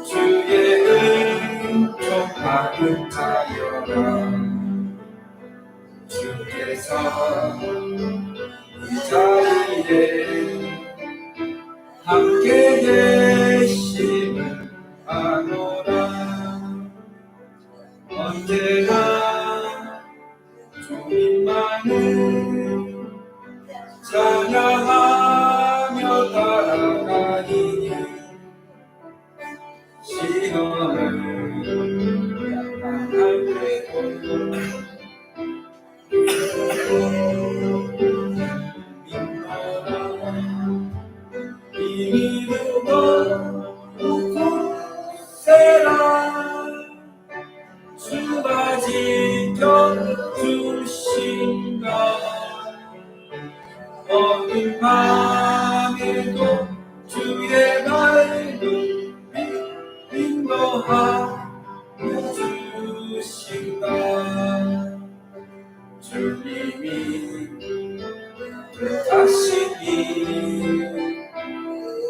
주의 은총 받은 자여라. 주께서 이 자리에 함께 계심을 아노라. 언제나 주님만을 찬양하며 따라가니 시험을 당할 때도 이미 두고 세라. 주가 지켜주신다. 어두운 밤에도 주의 말을 인도하여 주신다. 주님이 뜻하시니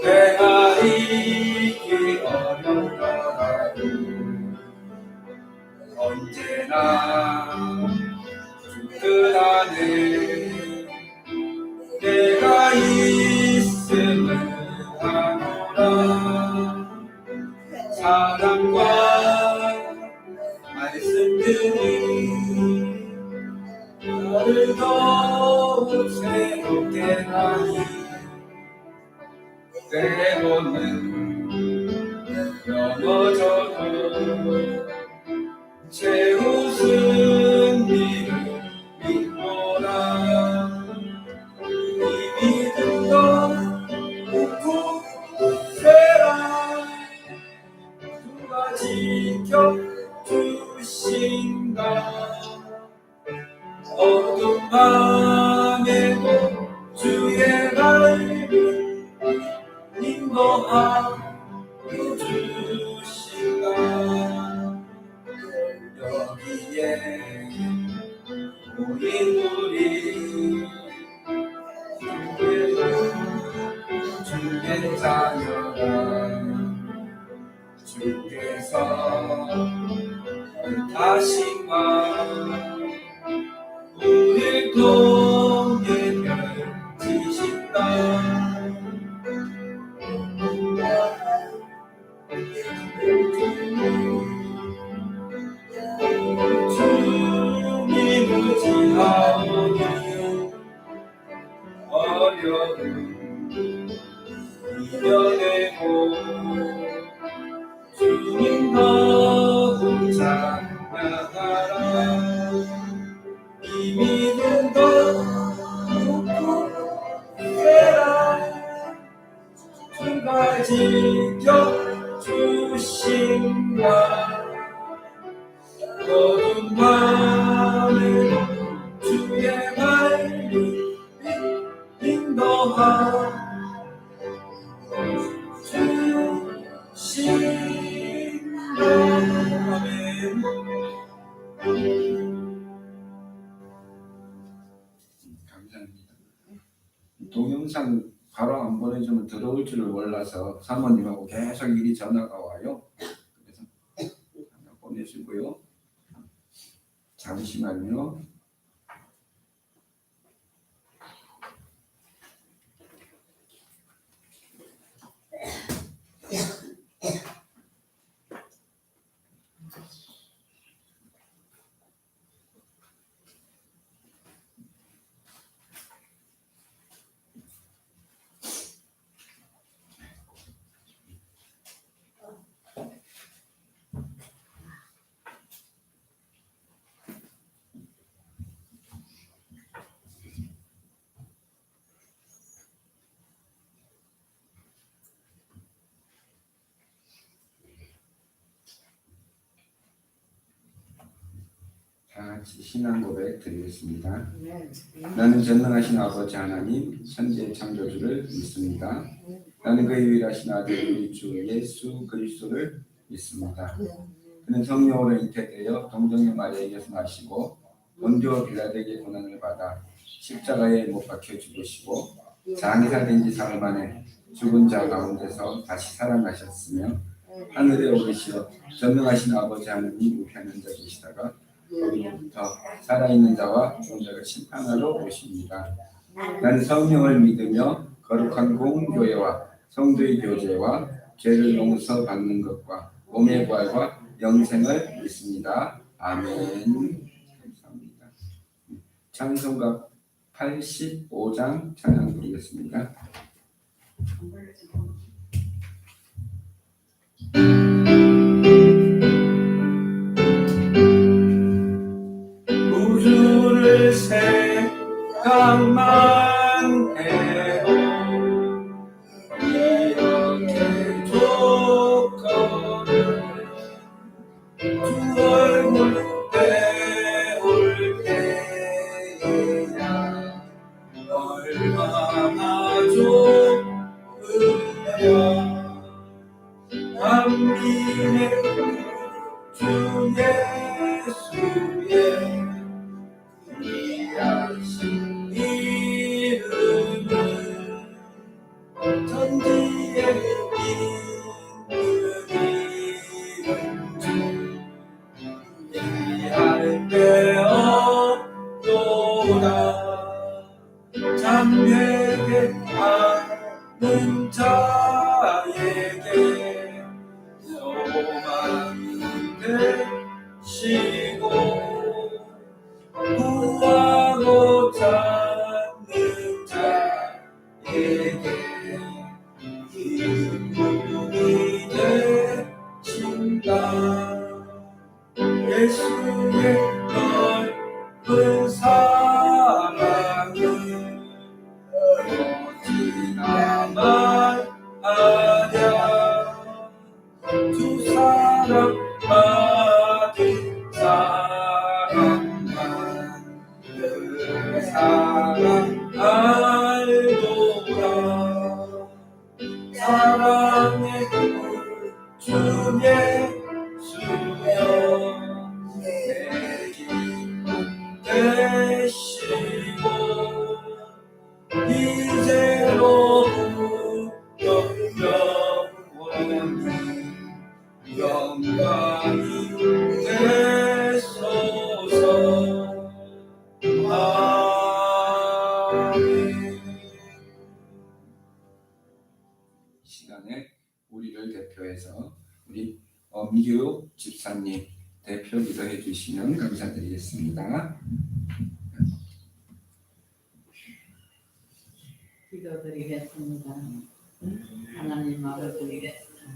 헤아리기 어렵더라도 언제나 주 뜻 안에 내가 있음을 아노라. 사랑과 말씀들이 너를 더욱 새롭게 하니 때로는 넘어져도 제 웃은 일을 믿노라. 이 믿음도 웃고 세라. 누가 지켜주신다. 어두운 밤에도 주의 말을 인도하여 주신다. 여기에 모인 우리 주의 자녀라. 주께서 뜻하신가 우릴 통해 펼치신다. 주님 의지하오니 어려움 이겨내고 주님 너무 찬양하라. 이 믿음도 웃고 세라. 주가 지켜주신다. 어두운 밤에 주의 말을 인도하여 주신다. 아멘. 감사합니다. 동영상 바로 안 보내주면 더러울 줄을 몰라서 사모님하고 계속 일이 전화가 와요. 그래서 하나 보내주고요. 잠시만요. 다 같이 신앙 고백 드리겠습니다. 나는 전능하신 아버지 하나님 천지의 창조주를 믿습니다. 나는 그의 유일하신 아들 우리 주 예수 그리스도를 믿습니다. 그는 성령으로 잉태되어 동정녀 마리아에게서 나시고 본디오 빌라도에게 고난을 받아 십자가에 못 박혀 죽으시고 장사된 지 사흘 만에 죽은 자 가운데서 다시 살아나셨으며 하늘에 오르시어 전능하신 아버지 하느님 우편에 앉아 계시다가 거기로부터 살아있는 자와 죽은 자를 심판하러 오십니다. 나는 성령을 믿으며 거룩한 공교회와 성도의 교제와 죄를 용서받는 것과 몸의 부활과 영생을 믿습니다. 아멘. 감사합니다. 찬송가 85장 찬양 부르겠습니다. 우주를 생각만 해도 이렇게 조건을 주 얼굴 배울 때야 얼마나 좋으랴. 만민의 주 예수의 귀하신 이름은 천지의 임금이은즉 이할 데 없도다. 잠에게 하는 자에게 소망이 되시고 구하고 찾는 자에게 기쁨이 되신다. 예수의 넓은 사랑은 어찌나 말하랴. 두 사랑 받은 사랑만 그 사랑 알도다. 사랑의 주 예수여 내 기쁨 되시고 이제로부터 영원히 영광이 되소서. 아멘. 이 시간에 우리를 대표해서 우리 엄규 집사님 대표 기도해 주시면 감사드리겠습니다. 기도드리겠습니다. 하나님 아버지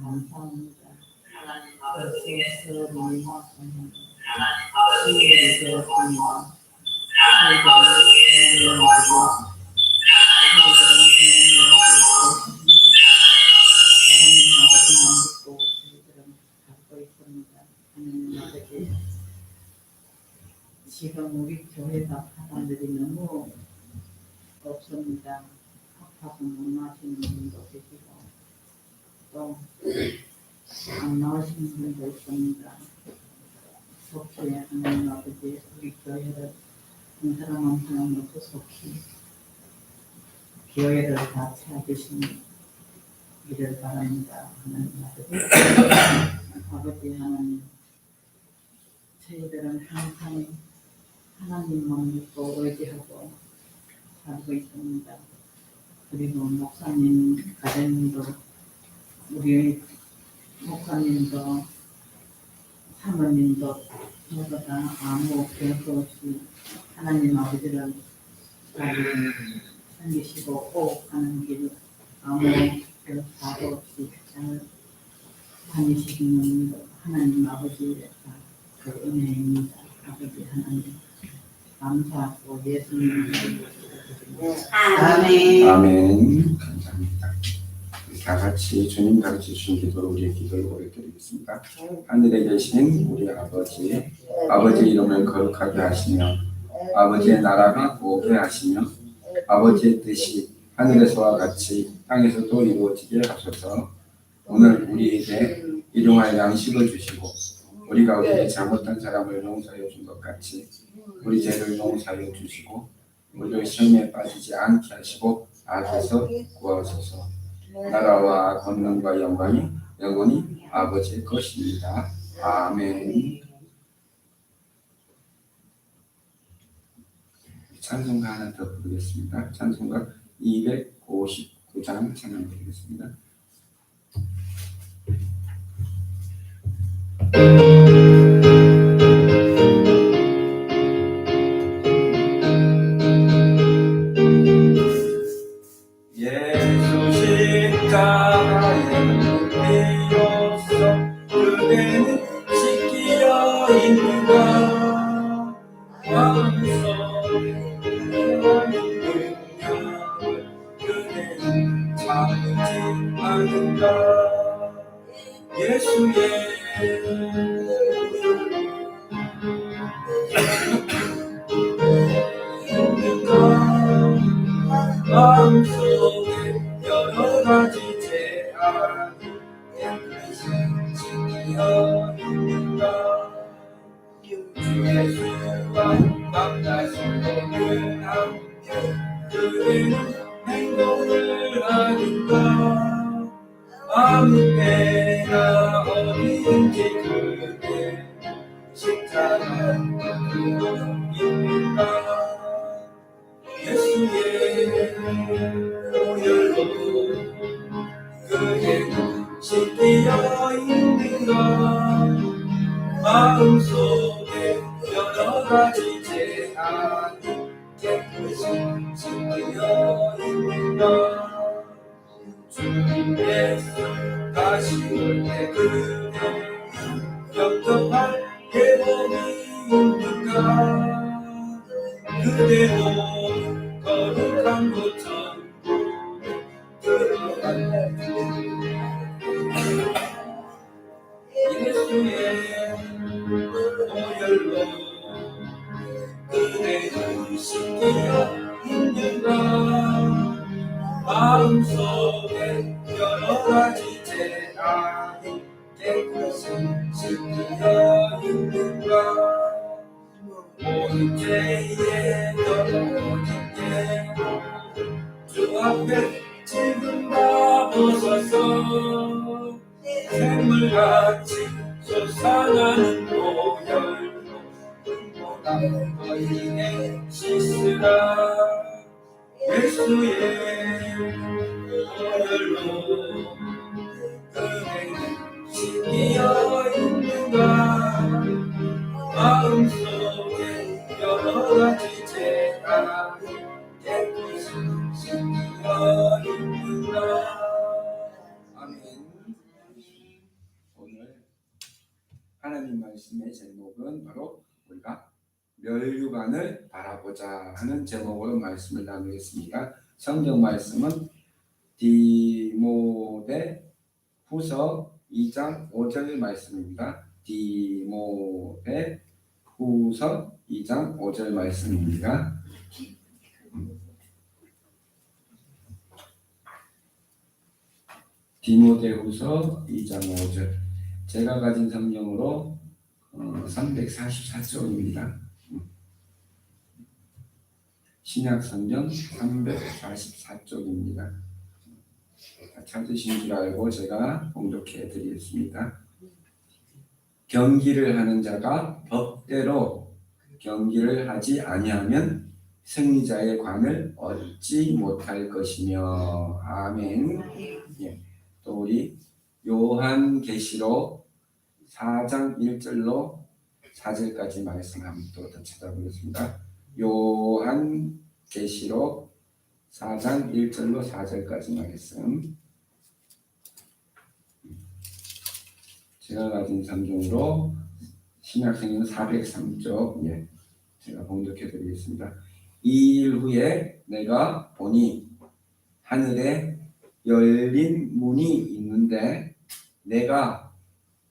감사합니다. 하나님 아버지 감사합니다. 지금 우리 교회가 사람들이 너무 없습니다. 아파서 못 나시는 분도 계시고 또 안 나오시는 분도 있습니다. 속히 하나님 아버지 우리 교회를 한 사람 한 사람 모두 속히 교회를 다 채워주시기를 바랍니다. 하나님 아버지 아버지 하나님 저희들은 항상 하나님만 믿고 의지하고 살고 있습니다. 그리고 목사님 가정도 우리 목사님도 사모님도 모두 다 아무 변수 없이 하나님 아버지를 잘 섬기시고 꼭 가는 길 아무 변수 없이 잘 다니시는 하나님 아버지의 그 은혜입니다. 아버지 하나님 감사하고 예수님 아멘. 아멘. 감사합니다. 다 같이 주님 가르쳐 주신 기도로 우리의 기도를 고백드리겠습니다. 하늘에 계신 우리 아버지, 아버지의 이름을 거룩하게 하시며 아버지의 나라가 오게 하시며 아버지의 뜻이 하늘에서와 같이 땅에서도 이루어지게 하소서. 오늘 우리에게 일용할 양식을 주시고 우리가 우리에게 잘못한 사람을 용서해 준 것 같이 우리 죄를 용서해 주시고 우리를 시험에 빠지지 않게 하시고 악에서 구하소서. 나라와 권능과 영광이 영원히 아버지의 것입니다. 아멘. 찬송가 하나 더 부르겠습니다. 찬송가 259장 찬양드리겠습니다. 예수 십자가에 비로소 그대는 씻기어 있는가 마음속에 능력을 그대는 참지 않는가 예수의 있는가 마음속에 여러 가지 제한이 깨끗이 지키어 있는가 예수와 만나신 그 함께 그대는 행동을 하는가 아무 때나 어디든지 그대 십자가 있는가 예수의 보혈로 그대는 씻기어 있는가 마음속에 여러 가지 제한이 깨끗이 지키어 있는가 주 예수 다시 올 때 그대 영접할 계획이 있는가 그대도 거룩한 곳 전부 들어간 예수의 보혈로 그대를 씻기어 있는가 마음속에 여러 가지 제한이 깨끗이 지키어 있는가 모든 죄에 떨어진 죄로 주 앞에 지금 다 벗어서 샘물같이 솟아나는 보혈로 보다 너희에게 씻으라 예수의 보혈로 그대는 씻기어 있는가 마음속에 여러 가지 제한이 깨끗이 지키어 있는가 아멘. 오늘 하나님 말씀의 제목은 바로 우리가 멸류관을 바라보자 하는 제목으로 말씀을 나누겠습니다. 성경 말씀은 디모데 후서 2장 5절 말씀입니다. 디모데 후서 2장 5절 말씀입니다. 디모데후서 2장 5절 제가 가진 성경으로 344쪽입니다. 신약성경 344쪽입니다. 찾으신 줄 알고 제가 봉독해 드리겠습니다. 경기를 하는 자가 법대로 경기를 하지 아니하면 승리자의 관을 얻지 못할 것이며 아멘. 예. 또 우리 요한계시록 4장 1절로 4절까지 말씀 한번 또 찾아보겠습니다. 요한계시록 4장 1절로 4절까지 말씀 제가 가진 성경으로 신약성경 403쪽 제가 봉독해 드리겠습니다. 이 일 후에 내가 보니 하늘에 열린 문이 있는데 내가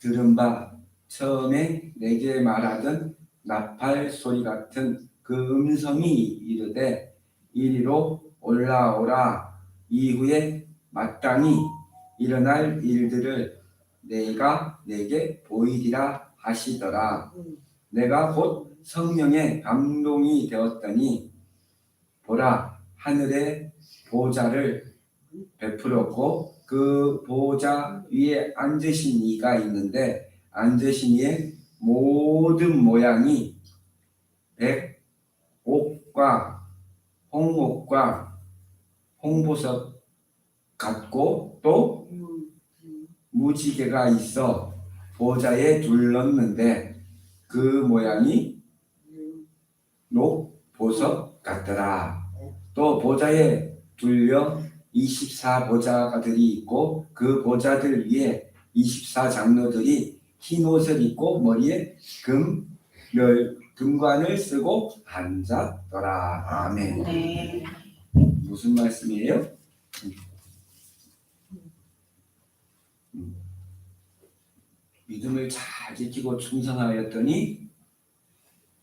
들은 바 처음에 내게 말하던 나팔 소리 같은 그 음성이 이르되 이리로 올라오라 이후에 마땅히 일어날 일들을 내가 내게 보이리라 하시더라. 내가 곧 성령의 감동이 되었더니 보라 하늘의 보좌를 베풀었고 그 보호자 위에 앉으신 이가 있는데 앉으신 이의 모든 모양이 백옥과 홍옥과 홍보석 같고 또 무지개가 있어 보호자에 둘렀는데 그 모양이 녹보석 같더라. 또 보좌에 둘려 24보좌가들이 있고 그 보좌들 위에 24장로들이 흰 옷을 입고 머리에 금관을 쓰고 앉았더라. 아멘. 네. 무슨 말씀이에요? 믿음을 잘 지키고 충성하였더니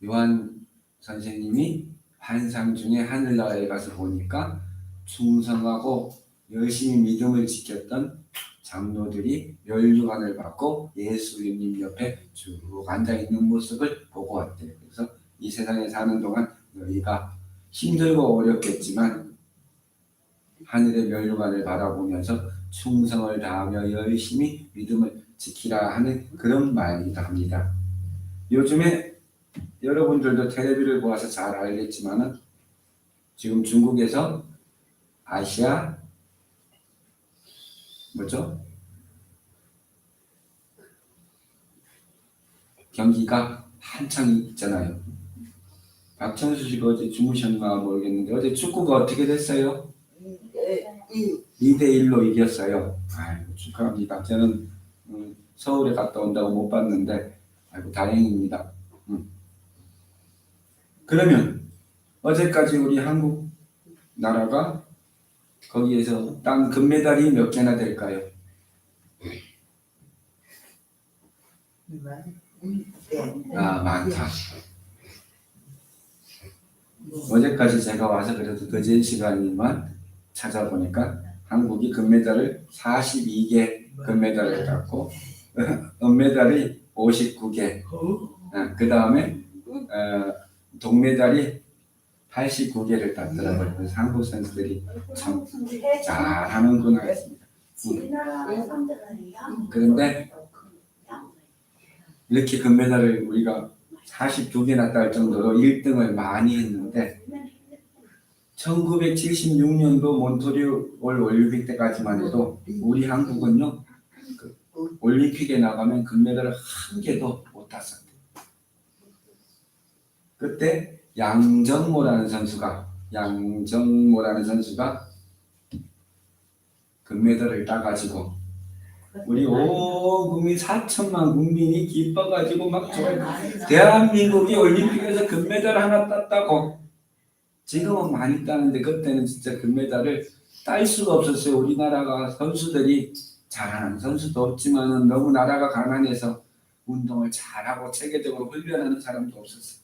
요한 선생님이 환상 중에 하늘나라에 가서 보니까 충성하고 열심히 믿음을 지켰던 장로들이 멸류관을 받고 예수님 옆에 쭉 앉아있는 모습을 보고 왔대요. 그래서 이 세상에 사는 동안 너희가 힘들고 어렵겠지만 하늘의 멸류관을 바라보면서 충성을 다하며 열심히 믿음을 지키라 하는 그런 말이기도 합니다. 요즘에 여러분들도 텔레비를 보아서 잘 알겠지만은 지금 중국에서 아시아 뭐죠? 경기가 한창 있잖아요. 박찬수 씨가 어제 주무셨나 모르겠는데 어제 축구가 어떻게 됐어요? 2대1로 이겼어요. 아이고 축하합니다. 저는 서울에 갔다 온다고 못 봤는데 아이고 다행입니다. 그러면 어제까지 우리 한국 나라가 거기에서 딴 금메달이 몇 개나 될까요? 아 많다. 어제까지 제가 와서 그래도 늦은 시간이지만 찾아보니까 한국이 금메달을 42개 금메달을 땄고 은메달이 59개 그 다음에 동메달이 89개를 땄더라고요. 그래서 한국 선수들이 참 잘하는구나 했습니다. 그런데 이렇게 금메달을 우리가 42개나 딸 정도로 1등을 많이 했는데 1976년도 몬트리올 올림픽 때까지만 해도 우리 한국은요 그 올림픽에 나가면 금메달을 한 개도 못 땄었대요. 그때 양정모라는 선수가 금메달을 따가지고 우리 온 국민 4천만 국민이 기뻐가지고 막 좋아요. 대한민국이 올림픽에서 금메달 하나 땄다고. 지금은 많이 따는데 그때는 진짜 금메달을 딸 수가 없었어요. 우리나라가 선수들이 잘하는 선수도 없지만은 너무 나라가 가난해서 운동을 잘하고 체계적으로 훈련하는 사람도 없었어요.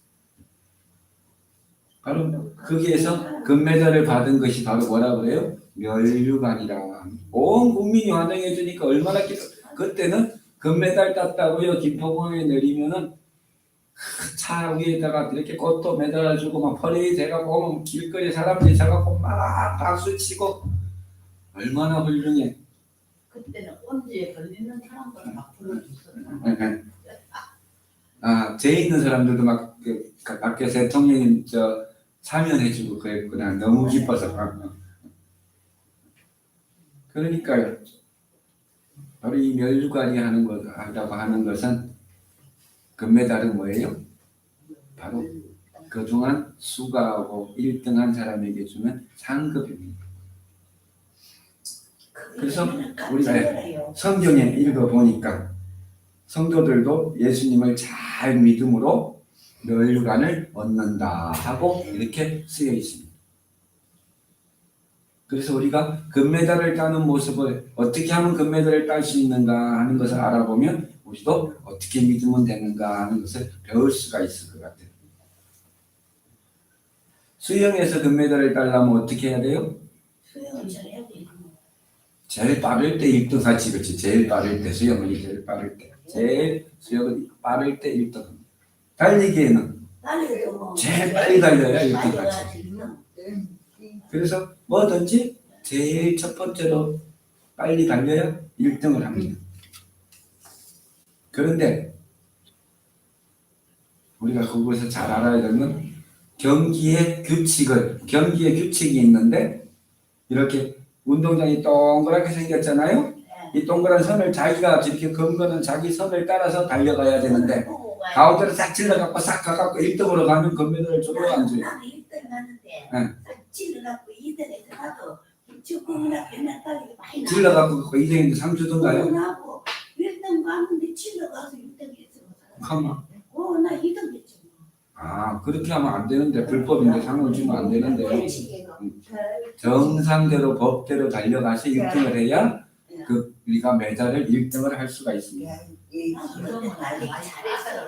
바로 거기에서 금메달을 받은 것이 바로 뭐라 그래요? 멸류관이라. 온 국민이 환영해 주니까 얼마나 그때는 금메달 땄다고요. 김포공항에 내리면은 차 위에다가 이렇게 꽃도 매달아 주고 막 퍼레이드 해갖고 길거리 사람들이 사갖고 막 박수 치고 얼마나 훌륭해. 그때는 언제 걸리는 사람들 막 불러줬었나? 제 있는 사람들도 막 밖에 대통령님 사면해주고 그랬구나. 너무 기뻐서. 그러니까요. 바로 이 멸류관이 하다고 하는 것은 금메달은 뭐예요? 바로 그동안 수고하고 1등한 사람에게 주는 상급입니다. 그래서 우리가 성경에 읽어보니까 성도들도 예수님을 잘 믿음으로 멸류관을 얻는다 하고 이렇게 쓰여 있습니다. 그래서 우리가 금메달을 따는 모습을 어떻게 하면 금메달을 딸 수 있는가 하는 것을 알아보면 우리도 어떻게 믿으면 되는가 하는 것을 배울 수가 있을 것 같아요. 수영에서 금메달을 따려면 어떻게 해야 돼요? 수영을 잘해야 돼. 제일 빠를 때 1등 하지, 그렇지? 제일 빠를 때 수영은 제일 빠를 때, 수영은 빠를 때 1등. 달리기에는 달리기도 뭐 제일 빨리 달려야 1등 하지. 그래서 뭐든지 제일 첫 번째로 빨리 달려야 1등을 합니다. 그런데 우리가 그곳에서 잘 알아야 되는 건 경기의 규칙이 있는데 이렇게 운동장이 동그랗게 생겼잖아요. 이 동그란 선을 자기가 이렇게 검거는 자기 선을 따라서 달려가야 되는데 가운데로 싹 찔러갖고 싹 가갖고 1등으로 가면 금메달을 줘요 안 줘요? 나는 1등 하는데 응. 찔러갖고 2등에 들어가도 축구나 맨날 빨리 많이 나. 찔러갖고 2등인데 3주던가요? 나고 1등 가는데 찔러가서 1등 했어. 가만. 나 2등 했지. 아 그렇게 하면 안 되는데 불법인데 상을 주면 안 되는데 정상대로 법대로 달려가서 1등을 해야 그 우리가 메달을 1등을 할 수가 있습니다. 달리기 잘해서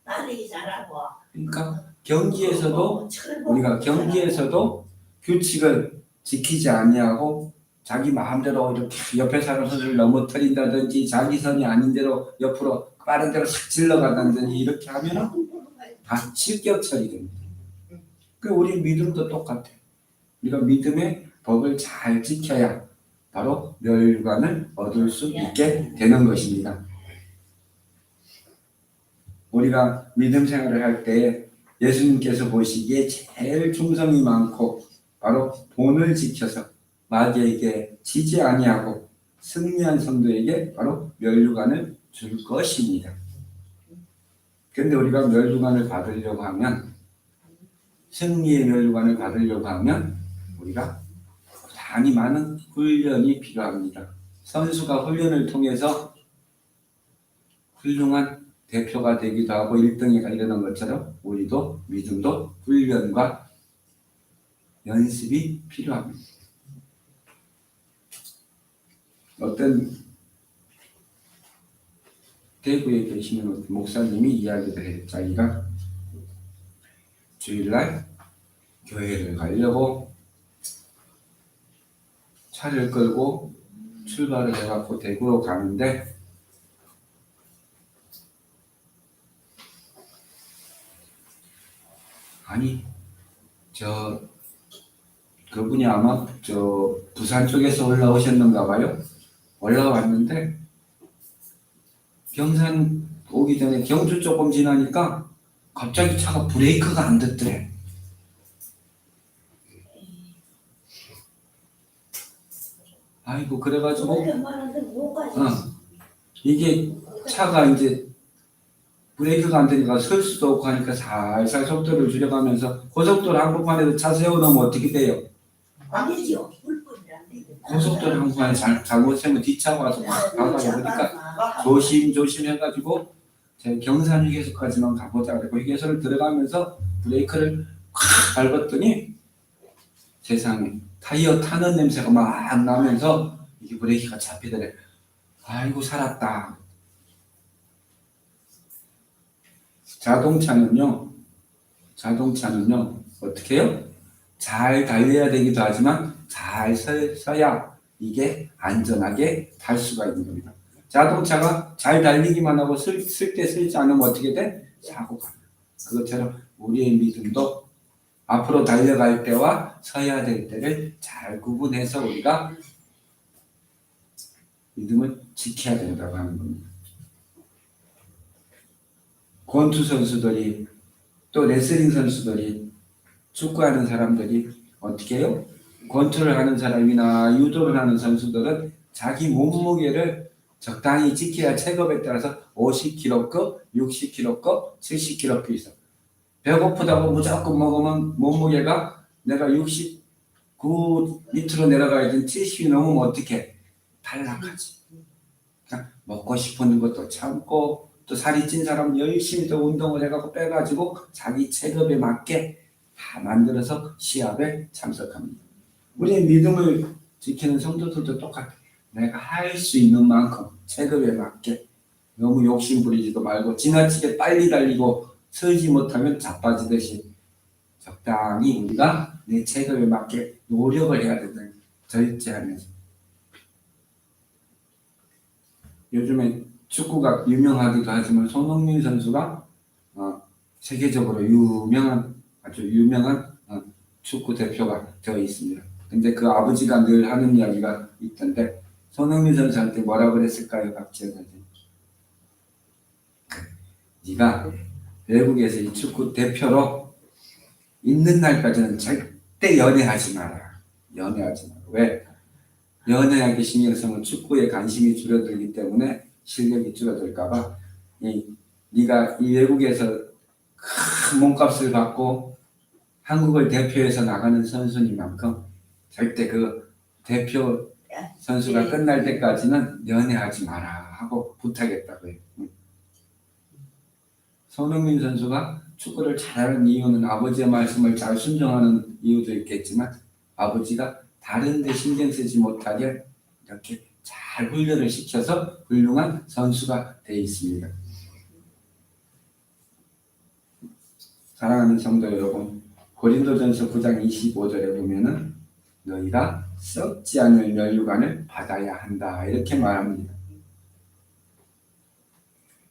달리기 잘하고. 그러니까 경기에서도 우리가 경기에서도 규칙을 지키지 아니하고 자기 마음대로 이렇게 옆에 사람 선을 넘어뜨린다든지 자기 선이 아닌 대로 옆으로 빠른 대로 싹 질러가다든지 이렇게 하면은 다 실격 처리됩니다. 그 우리 믿음도 똑같아. 우리가 믿음의 법을 잘 지켜야 바로 멸류관을 얻을 수 있게 되는 것입니다. 우리가 믿음 생활을 할 때 예수님께서 보시기에 제일 충성이 많고 바로 본을 지켜서 마귀에게 지지 아니하고 승리한 성도에게 바로 멸류관을 줄 것입니다. 그런데 우리가 멸류관을 받으려고 하면 승리의 멸류관을 받으려고 하면 우리가 많이 많은 훈련이 필요합니다. 선수가 훈련을 통해서 훌륭한 대표가 되기도 하고 1등에 가려는 것처럼 우리도 믿음도 훈련과 연습이 필요합니다. 어떤 대구에 계시는 목사님이 이야기를 해요. 자기가 주일날 교회를 가려고 차를 끌고 출발을 해갖고 대구로 가는데 아니 그분이 아마 부산 쪽에서 올라오셨는가 봐요. 올라왔는데 경산 오기 전에 경주 조금 지나니까 갑자기 차가 브레이크가 안 됐더래. 아이고 그래가지고 이게 차가 이제 브레이크가 안 되니까 설 수도 없고 하니까 살살 속도를 줄여가면서 고속도로 한복판에서 차 세워놓으면 어떻게 돼요? 아니죠. 고속도로 한복판에 잘못 세우면 뒷차가 와서 막 박아요. 그러니까 조심 해가지고 제 경산 휴게소까지만 가보자 그러고 휴게소를 들어가면서 브레이크를 확 밟았더니 세상에 타이어 타는 냄새가 막 나면서 이게 브레이크가 잡히더래. 아이고 살았다. 자동차는요 어떻게 해요? 잘 달려야 되기도 하지만 잘 서야 이게 안전하게 탈 수가 있는 겁니다. 자동차가 잘 달리기만 하고 쓸 때 쓰지 않으면 어떻게 돼? 사고가 나요. 그것처럼 우리의 믿음도 앞으로 달려갈 때와 서야 될 때를 잘 구분해서 우리가 믿음을 지켜야 된다고 하는 겁니다. 권투 선수들이 또 레슬링 선수들이 축구하는 사람들이 어떻게 해요? 권투를 하는 사람이나 유도를 하는 선수들은 자기 몸무게를 적당히 지켜야 체급에 따라서 50kg급, 60kg급, 70kg급 있어. 배고프다고 무조건 먹으면 몸무게가 내가 69 밑으로 내려가야지 70이 넘으면 어떻게 탈락하지. 그러니까 먹고 싶은 것도 참고 또 살이 찐 사람은 열심히 또 운동을 해갖고 빼가지고 자기 체급에 맞게 다 만들어서 시합에 참석합니다. 우리의 믿음을 지키는 성도들도 똑같아요. 내가 할 수 있는 만큼 체급에 맞게 너무 욕심 부리지도 말고 지나치게 빨리 달리고 서지 못하면 자빠지듯이 적당히 우리가 내 체급에 맞게 노력을 해야 된다. 절제하면서. 요즘에 축구가 유명하기도 하지만 손흥민 선수가 세계적으로 아주 유명한 축구 대표가 되어 있습니다. 근데 그 아버지가 늘 하는 이야기가 있던데 손흥민 선수한테 뭐라고 그랬을까요, 박지현 선생님? 네가 외국에서 이 축구 대표로 있는 날까지는 절대 연애하지 마라. 연애하지 마라. 왜? 연애하게 신경 쓰면 축구에 관심이 줄어들기 때문에 실력이 줄어들까봐 네가 이 외국에서 큰 몸값을 받고 한국을 대표해서 나가는 선수니만큼 절대 그 대표 선수가 끝날 때까지는 연애하지 마라 하고 부탁했다고요. 손흥민 선수가 축구를 잘하는 이유는 아버지의 말씀을 잘 순종하는 이유도 있겠지만 아버지가 다른 데 신경 쓰지 못하게 이렇게 잘 훈련을 시켜서 훌륭한 선수가 되어 있습니다. 사랑하는 성도 여러분, 고린도전서 9장 25절에 보면은 너희가 썩지 않을 면류관을 받아야 한다 이렇게 말합니다.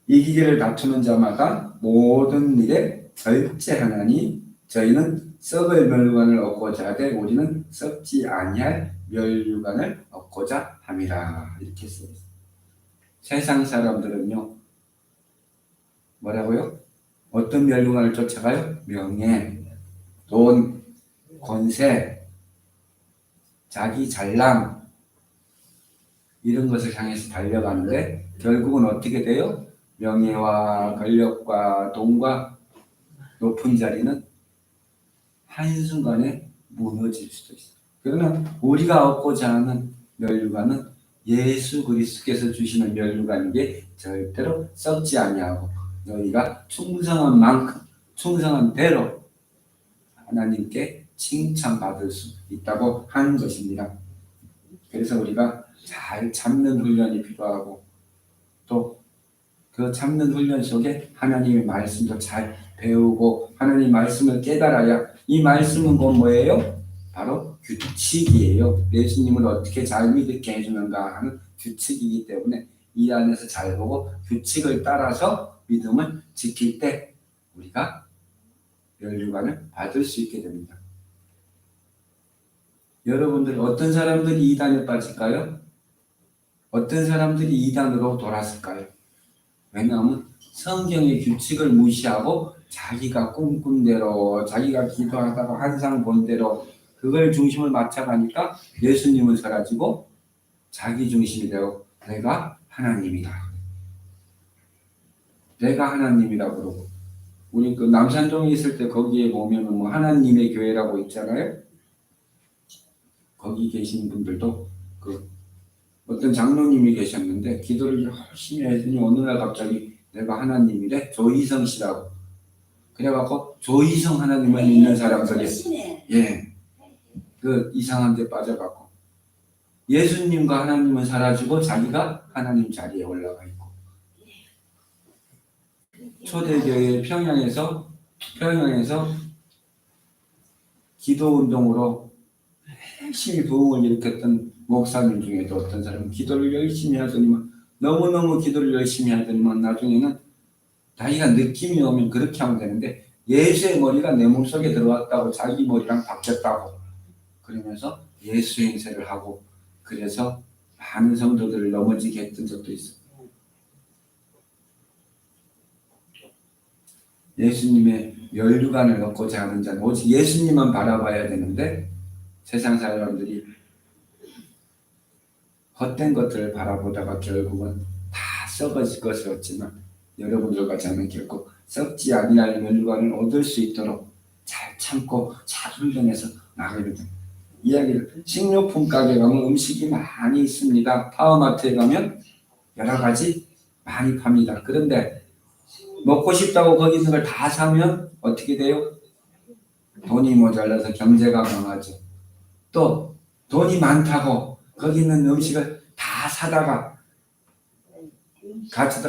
이기기를 다투는 자마다 모든 일에 절제하나니 저희는 썩을 면류관을 얻고자 하되 우리는 썩지 아니할 면류관을 얻고자 함이라 이렇게 쓰여 있습니다. 세상 사람들은요 뭐라고요? 어떤 면류관을 쫓아가요? 명예, 돈, 권세, 자기 잘남 이런 것을 향해서 달려가는데 결국은 어떻게 돼요? 명예와 권력과 돈과 높은 자리는 한순간에 무너질 수도 있어요. 그러나 우리가 얻고자 하는 면류관은 예수 그리스도께서 주시는 면류관이기에 절대로 썩지 아니하고 너희가 충성한 만큼 충성한 대로 하나님께 칭찬받을 수 있다고 하는 것입니다. 그래서 우리가 잘 참는 훈련이 필요하고 또 그 참는 훈련 속에 하나님의 말씀도 잘 배우고 하나님 말씀을 깨달아야 이 말씀은 곧 뭐예요? 바로 규칙이에요. 예수님을 어떻게 잘 믿게 해주는가 하는 규칙이기 때문에 이 안에서 잘 보고 규칙을 따라서 믿음을 지킬 때 우리가 면류관을 받을 수 있게 됩니다. 여러분들 어떤 사람들이 이단에 빠질까요? 어떤 사람들이 이단으로 돌았을까요? 왜냐하면 성경의 규칙을 무시하고 자기가 꿈꾼 대로 자기가 기도하다가 환상 본 대로 그걸 중심을 맞춰가니까 예수님은 사라지고 자기 중심이 되고 내가 하나님이다. 내가 하나님이라고 그러고 우리 그 남산동에 있을 때 거기에 보면은 뭐 하나님의 교회라고 있잖아요. 거기 계신 분들도 그 어떤 장로님이 계셨는데 기도를 열심히 했더니 어느 날 갑자기 내가 하나님이래 조희성 씨라고 그래갖고 조희성 하나님을 믿는 사람들이 그 이상한 데 빠져갖고 예수님과 하나님은 사라지고 자기가 하나님 자리에 올라가 있고 초대교회 평양에서 기도운동으로 열심히 부흥을 일으켰던 목사님 중에도 어떤 사람은 기도를 열심히 하더니만 너무너무 기도를 열심히 하더니만 나중에는 자기가 느낌이 오면 그렇게 하면 되는데 예수의 머리가 내 몸속에 들어왔다고 자기 머리랑 바뀌었다고 그러면서 예수 행세를 하고 그래서 많은 성도들을 넘어지게 했던 적도 있어요. 예수님의 면류관을 얻고자 하는 자는 오직 예수님만 바라봐야 되는데 세상 사람들이 헛된 것들을 바라보다가 결국은 다 썩어질 것을 얻지만 여러분들과 저는 결코 썩지 아니할 면류관을 얻을 수 있도록 잘 참고 잘 훈련해서 나가야 됩니다. 이야기를 식료품 가게 가면 음식이 많이 있습니다. 파워마트에 가면 여러 가지 많이 팝니다. 그런데 먹고 싶다고 거기 있는 걸 다 사면 어떻게 돼요? 돈이 모자라서 경제가 망하죠. 또 돈이 많다고 거기 있는 음식을 다 사다가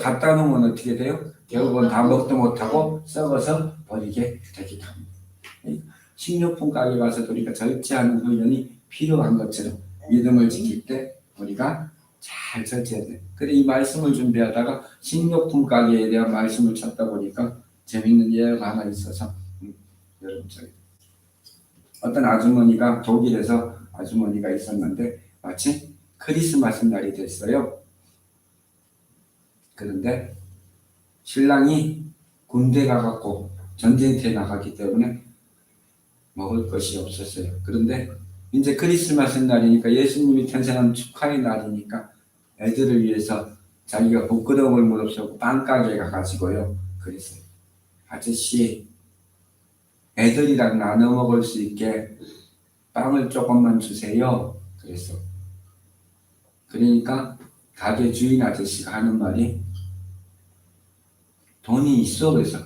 갖다 놓으면 어떻게 돼요? 결국은 다 먹도 못하고 썩어서 버리게 되기도 합니다. 식료품 가게 가서도 우리가 절제하는 훈련이 필요한 것처럼 믿음을 지킬 때 우리가 잘 절제해야 돼요. 그래 이 말씀을 준비하다가 식료품 가게에 대한 말씀을 찾다 보니까 재밌는 예가 하나 있어서 여러분 저기 어떤 아주머니가 독일에서 아주머니가 있었는데 마침 크리스마스 날이 됐어요. 그런데 신랑이 군대 가갖고 전쟁터에 나갔기 때문에 먹을 것이 없었어요. 그런데 이제 크리스마스 날이니까 예수님이 탄생한 축하의 날이니까 애들을 위해서 자기가 부끄러움을 무릅쓰고 빵가게에 가가지고요. 그래서 아저씨 애들이랑 나눠 먹을 수 있게 빵을 조금만 주세요. 그러니까 가게 주인 아저씨가 하는 말이 돈이 있어. 그래서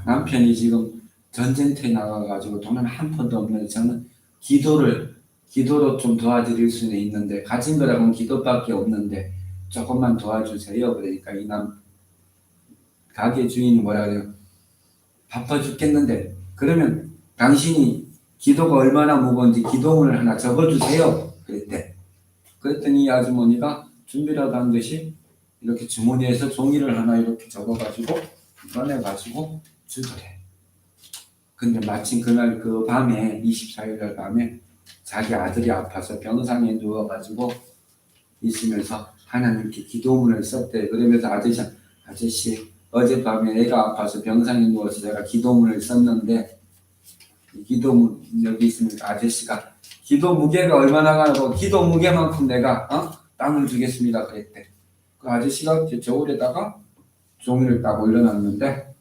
남편이 지금 전쟁터에 나가가지고 돈은 한 푼도 없는데 저는 기도로 좀 도와드릴 수는 있는데 가진 거라고는 기도밖에 없는데 조금만 도와주세요. 그러니까 이 가게 주인이 뭐라 그래요? 바빠 죽겠는데 그러면 당신이 기도가 얼마나 무거운지 기도문을 하나 적어주세요. 그랬더니 이 아주머니가 준비라도 한 듯이 이렇게 주머니에서 종이를 하나 이렇게 적어가지고 꺼내가지고 주더래. 근데 마침 그날 그 밤에 24일 날 밤에 자기 아들이 아파서 병상에 누워가지고 있으면서 하나님께 기도문을 썼대. 그러면서 아저씨 어젯밤에 애가 아파서 병상에 누워서 제가 기도문을 썼는데 이 기도문 여기 있으니까 아저씨가 기도 무게가 얼마나 가고 기도 무게만큼 내가 땅을 주겠습니다. 그랬대. 그 아저씨가 저울에다가 종이를 딱 올려놨는데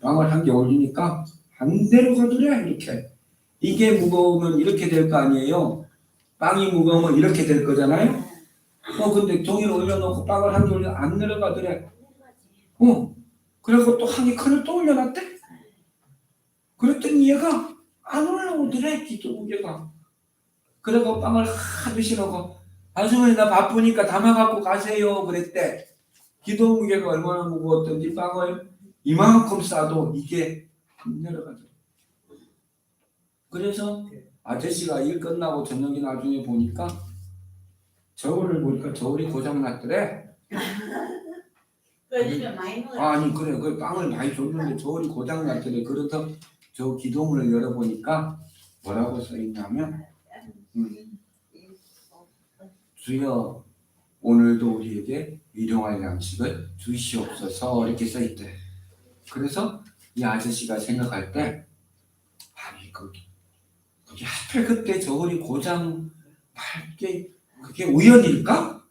빵을 한 개 올리니까 한 대로 가더래. 이렇게 이게 무거우면 이렇게 될 거 아니에요. 빵이 무거우면 이렇게 될 거잖아요. 근데 종이를 올려놓고 빵을 한 개 올려 안 내려가더래. 그리고 또 한 개 칸을 또 올려놨대. 그랬더니 얘가 안 올라오더래. 기도 무게가. 그리고 빵을 하도 싫어하고 아주머니 나 바쁘니까 담아갖고 가세요. 그랬대. 기도 무게가 얼마나 무거웠던지 빵을 이만큼 싸도 이게 안 내려가더래. 그래서 아저씨가 일 끝나고 저녁에 나중에 보니까 저울을 보니까 저울이 고장났더래. 아니 그래 그 빵을 많이 줬는데 저울이 고장났더래. 그래서 저 기도문을 열어보니까 뭐라고 써있냐면 주여 오늘도 우리에게 일용할 양식을 주시옵소서 이렇게 써있대. 그래서 이 아저씨가 생각할 때 아니 그게 하필 그때 저울이 고장 날게 그게 우연일까?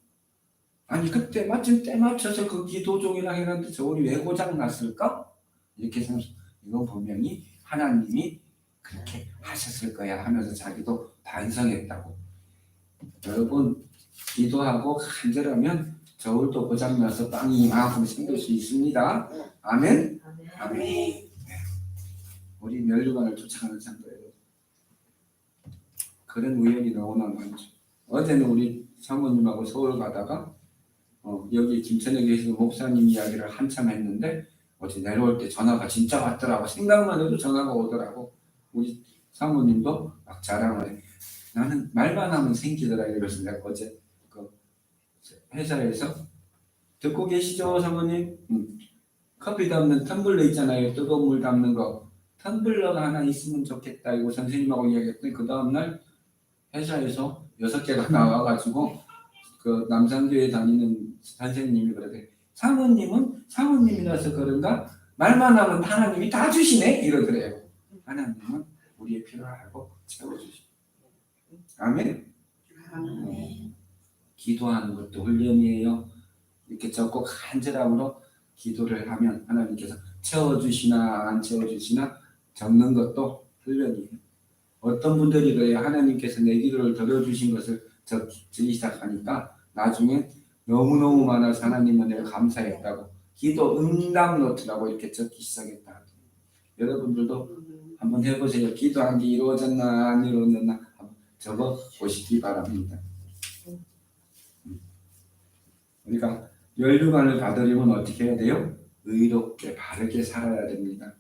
아니 그때 마침 때 맞춰서 그 기도종이랑 해놨는데 저울이 왜 고장 났을까? 이렇게 생각해서 이건 분명히 하나님이 그렇게 하셨을 거야 하면서 자기도 반성했다고. 여러분 기도하고 간절하면 저울도 고장나서 빵이 이만큼 생길 수 있습니다. 아멘? 아멘. 네. 우리 멸류관을 쫓아가는 상도예요. 그런 우연이 너무나 많죠. 어제는 우리 사모님하고 서울 가다가 여기 김천에 계시는 목사님 이야기를 한참 했는데 어제 내려올 때 전화가 진짜 왔더라고. 생각만 해도 전화가 오더라고. 우리 사모님도 막 자랑을 해. 나는 말만 하면 생기더라. 이러면서 내가 어제 그 회사에서 듣고 계시죠 사모님? 커피 담는 텀블러 있잖아요. 뜨거운 물 담는 거. 텀블러가 하나 있으면 좋겠다. 이거 선생님하고 이야기했더니 그 다음날 회사에서 6개가 나와가지고 그 남산교회 다니는 선생님이 그러대. 사모님은 사모님이라서 그런가 말만 하면 하나님이 다 주시네 이러더래요. 하나님은 우리의 필요를 알고 채워주시고. 아멘. 기도하는 것도 훈련이에요. 이렇게 적고 간절함으로 기도를 하면 하나님께서 채워주시나 안 채워주시나 적는 것도 훈련이에요. 어떤 분들이 그래요. 하나님께서 내 기도를 들어주신 것을 적기 시작하니까 나중에 너무너무 많아서 하나님은 내가 감사했다고 기도 응답 노트라고 이렇게 적기 시작했다. 여러분들도 한번 해보세요. 기도한 게 이루어졌나 안 이루어졌나 한번 적어 보시기 바랍니다. 우리가 멸류관을 받으려면 어떻게 해야 돼요? 의롭게 바르게 살아야 됩니다.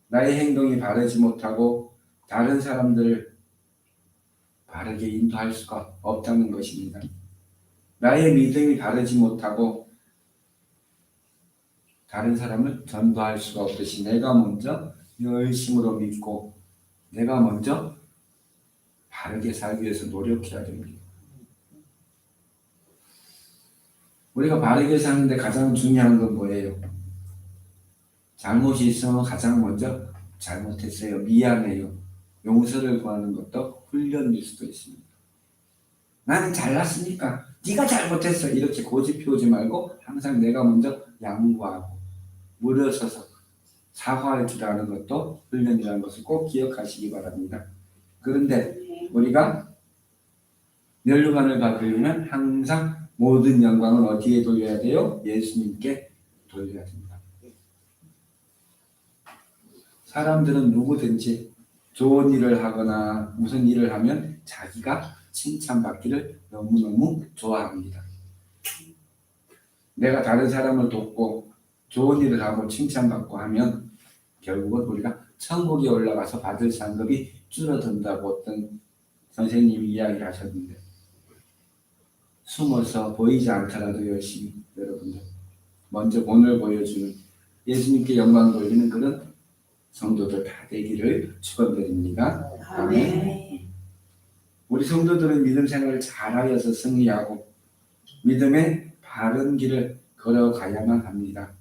나의 행동이 바르지 못하고 다른 사람들을 바르게 인도할 수가 없다는 것입니다. 나의 믿음이 바르지 못하고 다른 사람을 전도할 수가 없듯이 내가 먼저 열심으로 믿고 내가 먼저 바르게 살기 위해서 노력해야 됩니다. 우리가 바르게 사는데 가장 중요한 건 뭐예요? 잘못이 있으면 가장 먼저 잘못했어요, 미안해요, 용서를 구하는 것도 훈련일 수도 있습니다. 나는 잘났으니까 네가 잘못했어 이렇게 고집 피우지 말고 항상 내가 먼저 양보하고 물러서서 사과할 줄 아는 것도 훈련이라는 것을 꼭 기억하시기 바랍니다. 그런데 우리가 면류관을 받으려면 항상 모든 영광은 어디에 돌려야 돼요? 예수님께 돌려야 됩니다. 사람들은 누구든지 좋은 일을 하거나 무슨 일을 하면 자기가 칭찬받기를 너무너무 좋아합니다. 내가 다른 사람을 돕고 좋은 일을 하고 칭찬받고 하면 결국은 우리가 천국에 올라가서 받을 상급이 줄어든다고 어떤 선생님이 이야기를 하셨는데, 숨어서 보이지 않더라도 열심히 여러분들 먼저 본을 보여주는, 예수님께 영광 돌리는 그런 성도들 다 되기를 축원드립니다. 아멘. 우리 성도들은 믿음 생활을 잘하여서 승리하고 믿음의 바른 길을 걸어가야만 합니다.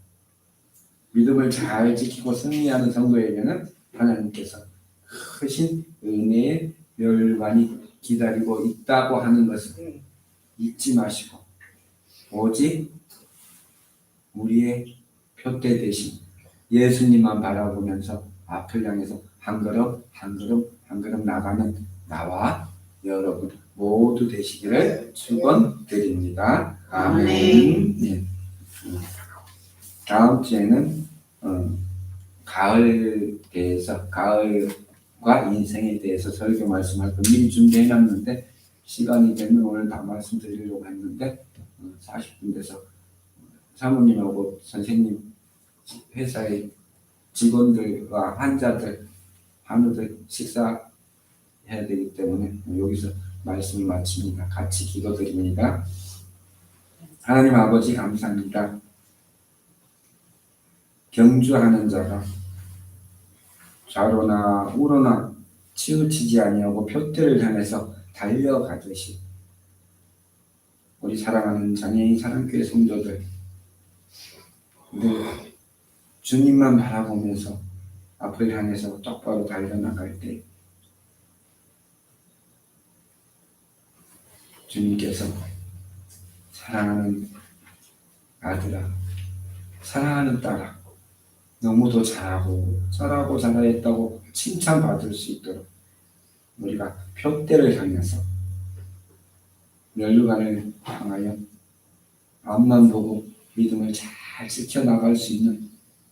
믿음을 잘 지키고 승리하는 성도에게는 하나님께서 크신 은혜의 멸관이 기다리고 있다고 하는 것을 잊지 마시고, 오직 우리의 표대 대신 예수님만 바라보면서 앞을 향해서 한 걸음 한 걸음 한 걸음 나가는 나와 여러분 모두 되시기를 축원드립니다. 아멘. 네. 다음 주에는 가을에 대해서, 가을과 인생에 대해서 설교 말씀할 거 미리 준비해놨는데 시간이 되면 오늘 다 말씀드리려고 했는데 40분 돼서 사모님하고 선생님, 회사의 직원들과 환자들, 환우들 식사해야 되기 때문에 여기서 말씀을 마칩니다. 같이 기도드립니다. 하나님 아버지 감사합니다. 경주하는 자가 좌로나 우로나 치우치지 아니하고 표대를 향해서 달려가듯이 우리 사랑하는 장애인 사랑교회 성도들 늘 주님만 바라보면서 앞을 향해서 똑바로 달려나갈 때 주님께서 사랑하는 아들아, 사랑하는 딸아, 너무도 잘하고 잘했다고 칭찬받을 수 있도록 우리가 표대를 향해서 면류관을 향하여 앞만 보고 믿음을 잘 지켜나갈 수 있는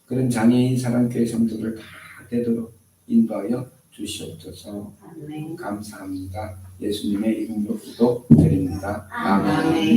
그런 장애인 사랑교회 성도들 다 되도록 인도하여 주시옵소서. 감사합니다. 예수님의 이름으로 기도드립니다. 아멘.